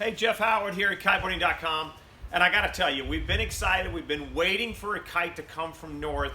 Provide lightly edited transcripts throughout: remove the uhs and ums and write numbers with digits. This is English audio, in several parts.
Hey, Jeff Howard here at Kiteboarding.com, and I got to tell you, we've been excited. We've been waiting for a kite to come from north,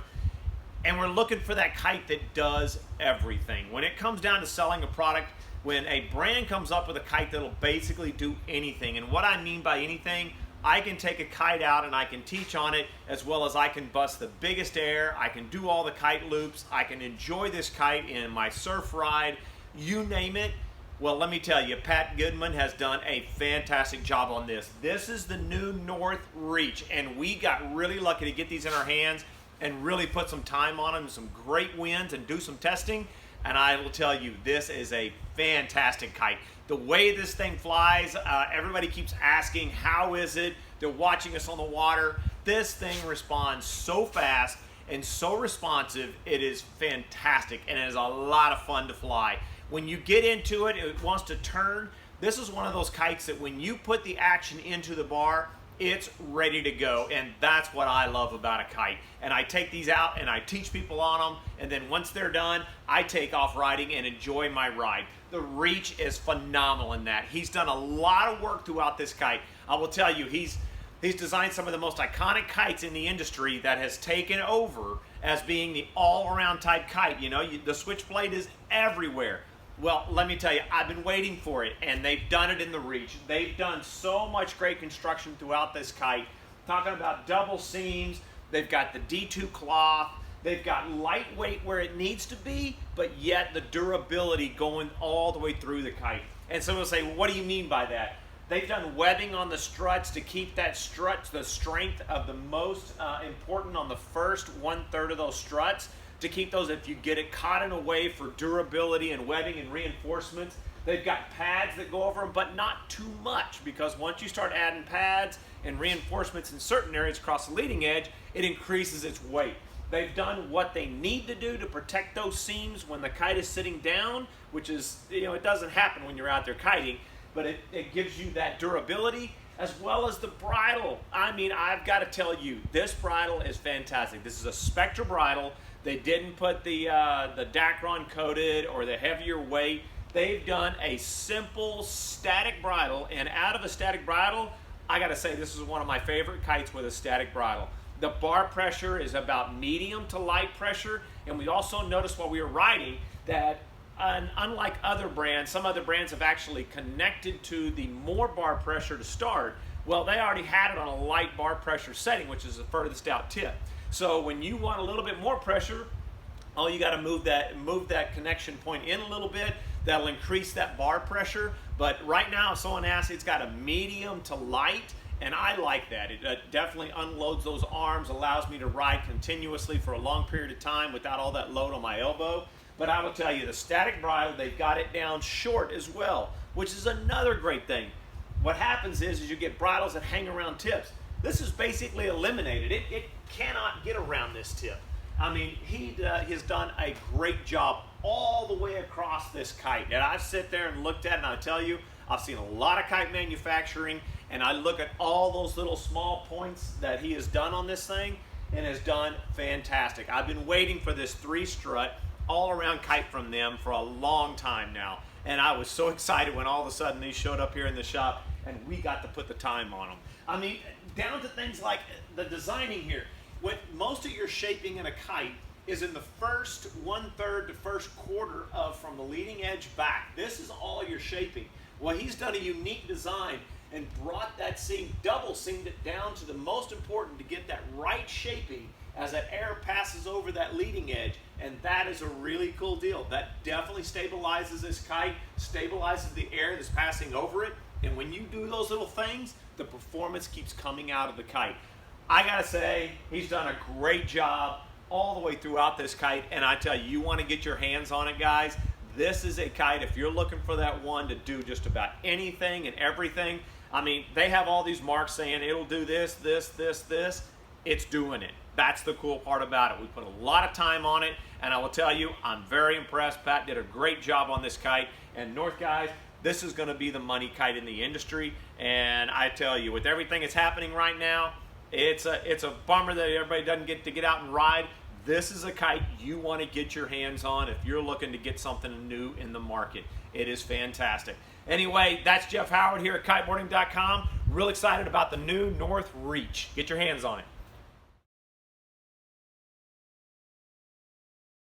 and we're looking for that kite that does everything. When it comes down to selling a product, when a brand comes up with a kite that'll basically do anything, and what I mean by anything, I can take a kite out and I can teach on it, as well as I can bust the biggest air, I can do all the kite loops, I can enjoy this kite in my surf ride, you name it. Well, let me tell you, Pat Goodman has done a fantastic job on this. This is the new North Reach, and we got really lucky to get these in our hands and really put some time on them, some great winds, and do some testing. And I will tell you, this is a fantastic kite. The way this thing flies, everybody keeps asking, how is it? They're watching us on the water. This thing responds so fast and so responsive. It is fantastic, and it is a lot of fun to fly. When you get into it, it wants to turn. This is one of those kites that when you put the action into the bar, it's ready to go, and that's what I love about a kite. And I take these out and I teach people on them, and then once they're done, I take off riding and enjoy my ride. The reach is phenomenal in that. He's done a lot of work throughout this kite. I will tell you, he's designed some of the most iconic kites in the industry that has taken over as being the all-around type kite. You know, the switchblade is everywhere. Well, let me tell you, I've been waiting for it, and they've done it in the Reach. They've done so much great construction throughout this kite. Talking about double seams, they've got the D2 cloth, they've got lightweight where it needs to be, but yet the durability going all the way through the kite. And so we'll say, well, what do you mean by that? They've done webbing on the struts to keep that strut, the strength of the most important on the first 1/3 of those struts, to keep those, if you get it caught in a way, for durability and webbing and reinforcements. They've got pads that go over them, but not too much, because once you start adding pads and reinforcements in certain areas across the leading edge, it increases its weight. They've done what they need to do to protect those seams when the kite is sitting down, which is, you know, it doesn't happen when you're out there kiting, but it gives you that durability, as well as the bridle. I mean, I've got to tell you, this bridle is fantastic. This is a Spectra bridle. They didn't put the Dacron coated or the heavier weight. They've done a simple static bridle, and out of a static bridle, I gotta say, this is one of my favorite kites with a static bridle. The bar pressure is about medium to light pressure, and we also noticed while we were riding that unlike other brands, some other brands have actually connected to the more bar pressure to start. Well, they already had it on a light bar pressure setting, which is the furthest out tip. So when you want a little bit more pressure, you got to move that connection point in a little bit. That'll increase that bar pressure. But right now, if someone asks, it's got a medium to light, and I like that. It definitely unloads those arms, allows me to ride continuously for a long period of time without all that load on my elbow. But I will tell you, the static bridle, they've got it down short as well, which is another great thing. What happens is you get bridles that hang around tips. This is basically eliminated. It cannot get around this tip. I mean, he has done a great job all the way across this kite. And I've sit there and looked at it, and I tell you, I've seen a lot of kite manufacturing, and I look at all those little small points that he has done on this thing, and has done fantastic. I've been waiting for this 3-strut all-around kite from them for a long time now, and I was so excited when all of a sudden these showed up here in the shop, and we got to put the time on them. I mean, down to things like the designing here. What most of your shaping in a kite is in the first 1/3 to first quarter of from the leading edge back. This is all your shaping. Well, he's done a unique design and brought that seam, double seamed it down to the most important to get that right shaping as that air passes over that leading edge, and that is a really cool deal. That definitely stabilizes this kite, stabilizes the air that's passing over it, and when you do those little things, the performance keeps coming out of the kite. I gotta say, he's done a great job all the way throughout this kite, and I tell you, you want to get your hands on it, guys. This is a kite, if you're looking for that one to do just about anything and everything. I mean, they have all these marks saying it'll do this, this, this, this. It's doing it. That's the cool part about it. We put a lot of time on it, and I will tell you, I'm very impressed. Pat did a great job on this kite, and North guys, this is going to be the money kite in the industry, and I tell you, with everything that's happening right now, it's a bummer that everybody doesn't get to get out and ride. this is a kite you want to get your hands on if you're looking to get something new in the market. It is fantastic. Anyway, that's Jeff Howard here at Kiteboarding.com. Real excited about the new North Reach. Get your hands on it.